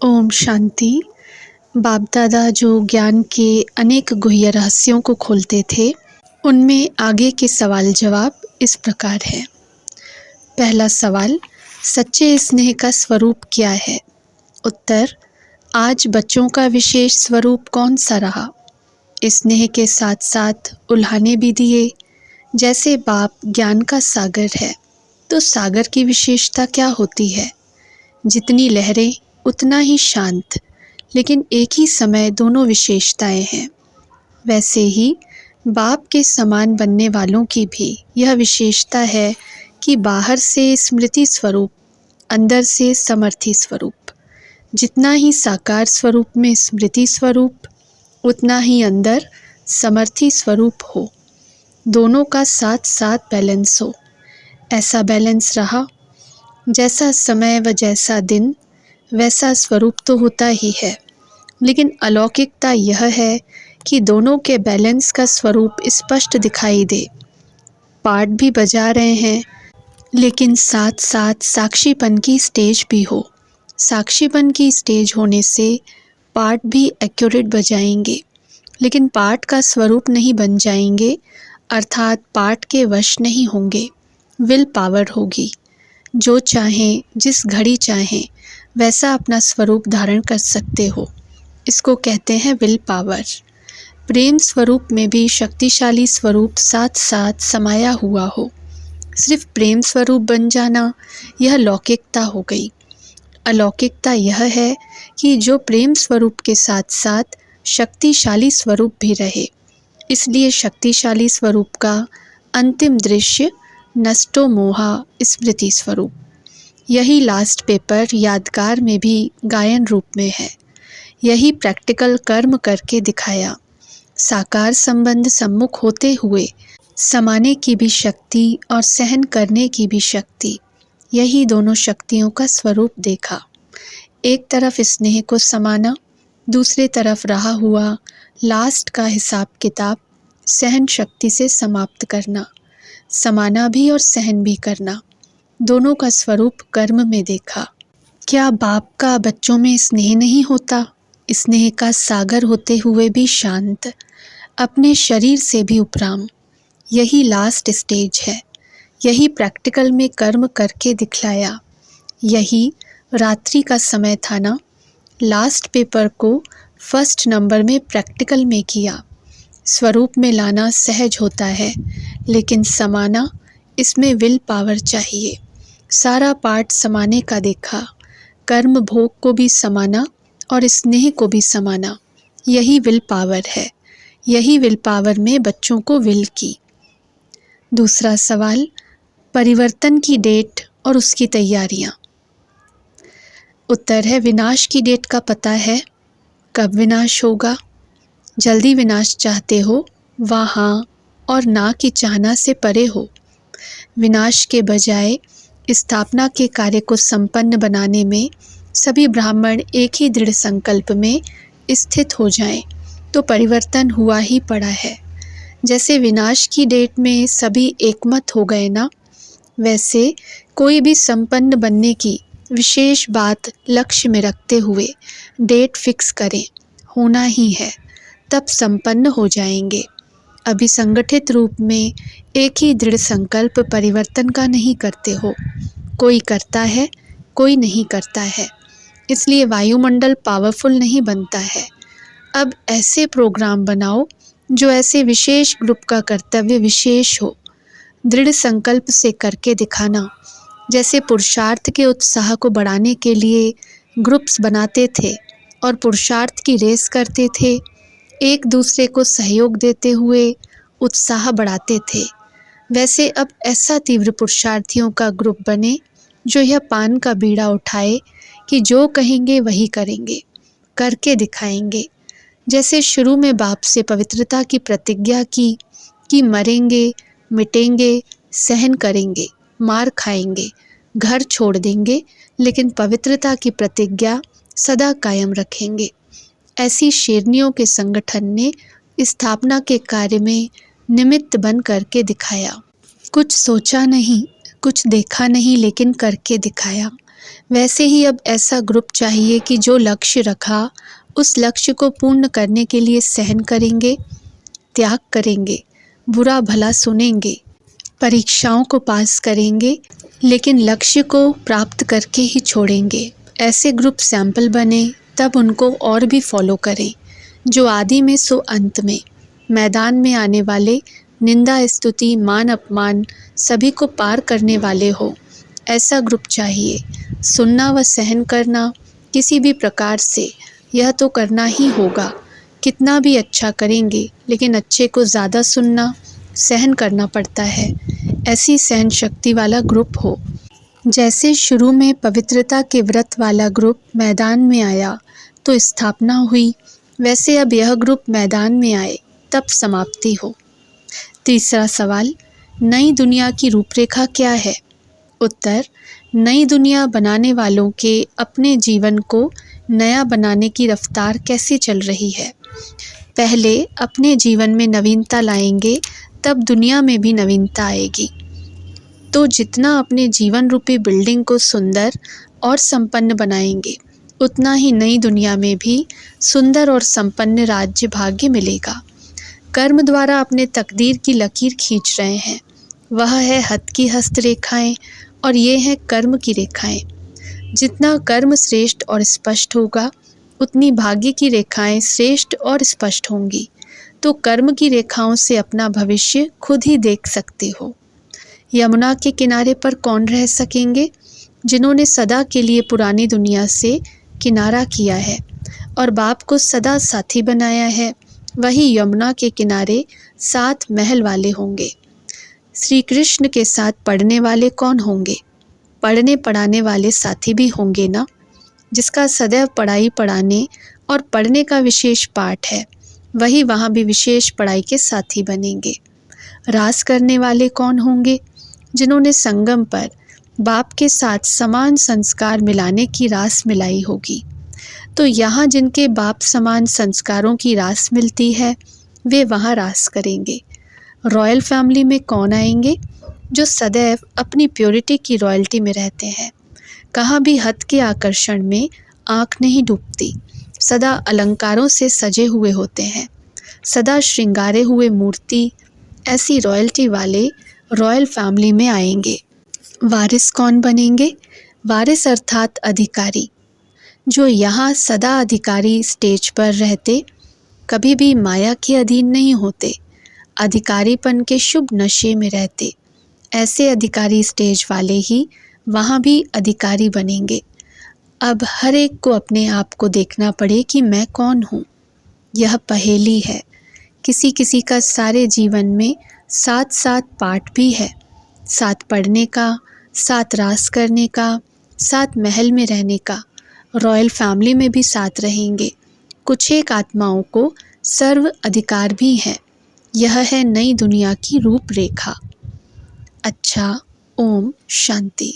ओम शांति। बाप दादा जो ज्ञान के अनेक गुह्य रहस्यों को खोलते थे, उनमें आगे के सवाल जवाब इस प्रकार है। पहला सवाल, सच्चे स्नेह का स्वरूप क्या है? उत्तर, आज बच्चों का विशेष स्वरूप कौन सा रहा? स्नेह के साथ साथ उल्हाने भी दिए। जैसे बाप ज्ञान का सागर है, तो सागर की विशेषता क्या होती है? जितनी लहरें उतना ही शांत, लेकिन एक ही समय दोनों विशेषताएं हैं। वैसे ही बाप के समान बनने वालों की भी यह विशेषता है कि बाहर से स्मृति स्वरूप, अंदर से समर्थी स्वरूप। जितना ही साकार स्वरूप में स्मृति स्वरूप, उतना ही अंदर समर्थी स्वरूप हो। दोनों का साथ साथ बैलेंस हो। ऐसा बैलेंस रहा, जैसा समय व जैसा दिन वैसा स्वरूप तो होता ही है, लेकिन अलौकिकता यह है कि दोनों के बैलेंस का स्वरूप स्पष्ट दिखाई दे। पाठ भी बजा रहे हैं, लेकिन साथ साथ साक्षीपन की स्टेज भी हो। साक्षीपन की स्टेज होने से पाठ भी एक्यूरेट बजाएंगे, लेकिन पाठ का स्वरूप नहीं बन जाएंगे, अर्थात पाठ के वश नहीं होंगे। विल पावर होगी। जो चाहें, जिस घड़ी चाहें, वैसा अपना स्वरूप धारण कर सकते हो। इसको कहते हैं विल पावर। प्रेम स्वरूप में भी शक्तिशाली स्वरूप साथ साथ समाया हुआ हो। सिर्फ प्रेम स्वरूप बन जाना, यह लौकिकता हो गई। अलौकिकता यह है कि जो प्रेम स्वरूप के साथ साथ शक्तिशाली स्वरूप भी रहे। इसलिए शक्तिशाली स्वरूप का अंतिम दृश्य नष्टो मोहा स्मृति स्वरूप। यही लास्ट पेपर यादगार में भी गायन रूप में है। यही प्रैक्टिकल कर्म करके दिखाया। साकार संबंध सम्मुख होते हुए समाने की भी शक्ति और सहन करने की भी शक्ति, यही दोनों शक्तियों का स्वरूप देखा। एक तरफ स्नेह को समाना, दूसरे तरफ रहा हुआ लास्ट का हिसाब किताब सहन शक्ति से समाप्त करना। समाना भी और सहन भी करना, दोनों का स्वरूप कर्म में देखा। क्या बाप का बच्चों में स्नेह नहीं होता? स्नेह का सागर होते हुए भी शांत, अपने शरीर से भी उपराम। यही लास्ट स्टेज है। यही प्रैक्टिकल में कर्म करके दिखलाया। यही रात्रि का समय था ना। लास्ट पेपर को फर्स्ट नंबर में प्रैक्टिकल में किया। स्वरूप में लाना सहज होता है, लेकिन समाना, इसमें विल पावर चाहिए। सारा पाठ समाने का देखा। कर्म भोग को भी समाना और स्नेह को भी समाना, यही विल पावर है। यही विल पावर में बच्चों को विल की। दूसरा सवाल, परिवर्तन की डेट और उसकी तैयारियां। उत्तर है, विनाश की डेट का पता है। कब विनाश होगा? जल्दी विनाश चाहते हो, वहाँ और ना की चाहना से परे हो। विनाश के बजाय स्थापना के कार्य को संपन्न बनाने में सभी ब्राह्मण एक ही दृढ़ संकल्प में स्थित हो जाएं, तो परिवर्तन हुआ ही पड़ा है। जैसे विनाश की डेट में सभी एकमत हो गए ना, वैसे कोई भी संपन्न बनने की विशेष बात लक्ष्य में रखते हुए डेट फिक्स करें, होना ही है, तब संपन्न हो जाएंगे। अभी संगठित रूप में एक ही दृढ़ संकल्प परिवर्तन का नहीं करते हो। कोई करता है, कोई नहीं करता है, इसलिए वायुमंडल पावरफुल नहीं बनता है। अब ऐसे प्रोग्राम बनाओ जो ऐसे विशेष ग्रुप का कर्तव्य विशेष हो। दृढ़ संकल्प से करके दिखाना। जैसे पुरुषार्थ के उत्साह को बढ़ाने के लिए ग्रुप्स बनाते थे और पुरुषार्थ की रेस करते थे, एक दूसरे को सहयोग देते हुए उत्साह बढ़ाते थे, वैसे अब ऐसा तीव्र पुरुषार्थियों का ग्रुप बने जो यह पान का बीड़ा उठाए कि जो कहेंगे वही करेंगे, करके दिखाएंगे। जैसे शुरू में बाप से पवित्रता की प्रतिज्ञा की कि मरेंगे, मिटेंगे, सहन करेंगे, मार खाएंगे, घर छोड़ देंगे, लेकिन पवित्रता की प्रतिज्ञा सदा कायम रखेंगे। ऐसी शेरनियों के संगठन ने स्थापना के कार्य में निमित्त बन करके दिखाया। कुछ सोचा नहीं, कुछ देखा नहीं, लेकिन करके दिखाया। वैसे ही अब ऐसा ग्रुप चाहिए कि जो लक्ष्य रखा उस लक्ष्य को पूर्ण करने के लिए सहन करेंगे, त्याग करेंगे, बुरा भला सुनेंगे, परीक्षाओं को पास करेंगे, लेकिन लक्ष्य को प्राप्त करके ही छोड़ेंगे। ऐसे ग्रुप सैंपल बने, तब उनको और भी फॉलो करें। जो आदि में सो अंत में, मैदान में आने वाले, निंदा स्तुति मान अपमान सभी को पार करने वाले हो, ऐसा ग्रुप चाहिए। सुनना व सहन करना किसी भी प्रकार से, यह तो करना ही होगा। कितना भी अच्छा करेंगे, लेकिन अच्छे को ज़्यादा सुनना सहन करना पड़ता है। ऐसी सहन शक्ति वाला ग्रुप हो। जैसे शुरू में पवित्रता के व्रत वाला ग्रुप मैदान में आया तो स्थापना हुई, वैसे अब यह ग्रुप मैदान में आए तब समाप्ति हो। तीसरा सवाल, नई दुनिया की रूपरेखा क्या है? उत्तर, नई दुनिया बनाने वालों के अपने जीवन को नया बनाने की रफ्तार कैसे चल रही है। पहले अपने जीवन में नवीनता लाएंगे, तब दुनिया में भी नवीनता आएगी। तो जितना अपने जीवन रूपी बिल्डिंग को सुंदर और संपन्न बनाएंगे, उतना ही नई दुनिया में भी सुंदर और संपन्न राज्य भाग्य मिलेगा। कर्म द्वारा अपने तकदीर की लकीर खींच रहे हैं, वह है हथ की हस्त रेखाएं और ये हैं कर्म की रेखाएं। जितना कर्म श्रेष्ठ और स्पष्ट होगा, उतनी भाग्य की रेखाएं श्रेष्ठ और स्पष्ट होंगी। तो कर्म की रेखाओं से अपना भविष्य खुद ही देख सकते हो। यमुना के किनारे पर कौन रह सकेंगे? जिन्होंने सदा के लिए पुरानी दुनिया से किनारा किया है और बाप को सदा साथी बनाया है, वही यमुना के किनारे 7 महल वाले होंगे। श्री कृष्ण के साथ पढ़ने वाले कौन होंगे? पढ़ने पढ़ाने वाले साथी भी होंगे ना। जिसका सदैव पढ़ाई पढ़ाने और पढ़ने का विशेष पाठ है, वही वहाँ भी विशेष पढ़ाई के साथी बनेंगे। रास करने वाले कौन होंगे? जिन्होंने संगम पर बाप के साथ समान संस्कार मिलाने की रास मिलाई होगी। तो यहाँ जिनके बाप समान संस्कारों की रास मिलती है, वे वहाँ रास करेंगे। रॉयल फैमिली में कौन आएंगे? जो सदैव अपनी प्योरिटी की रॉयल्टी में रहते हैं। कहाँ भी हद के आकर्षण में आँख नहीं डूबती, सदा अलंकारों से सजे हुए होते हैं, सदा श्रृंगारे हुए मूर्ति। ऐसी रॉयल्टी वाले रॉयल फैमिली में आएंगे। वारिस कौन बनेंगे? वारिस अर्थात अधिकारी। जो यहाँ सदा अधिकारी स्टेज पर रहते, कभी भी माया के अधीन नहीं होते, अधिकारीपन के शुभ नशे में रहते, ऐसे अधिकारी स्टेज वाले ही वहाँ भी अधिकारी बनेंगे। अब हर एक को अपने आप को देखना पड़े कि मैं कौन हूँ। यह पहेली है। किसी किसी का सारे जीवन में 7 पाठ भी है, 7 पढ़ने का, 7 रास करने का, 7 महल में रहने का। रॉयल फैमिली में भी 7 रहेंगे। कुछ एक आत्माओं को सर्व अधिकार भी है। यह है नई दुनिया की रूपरेखा। अच्छा, ओम शांति।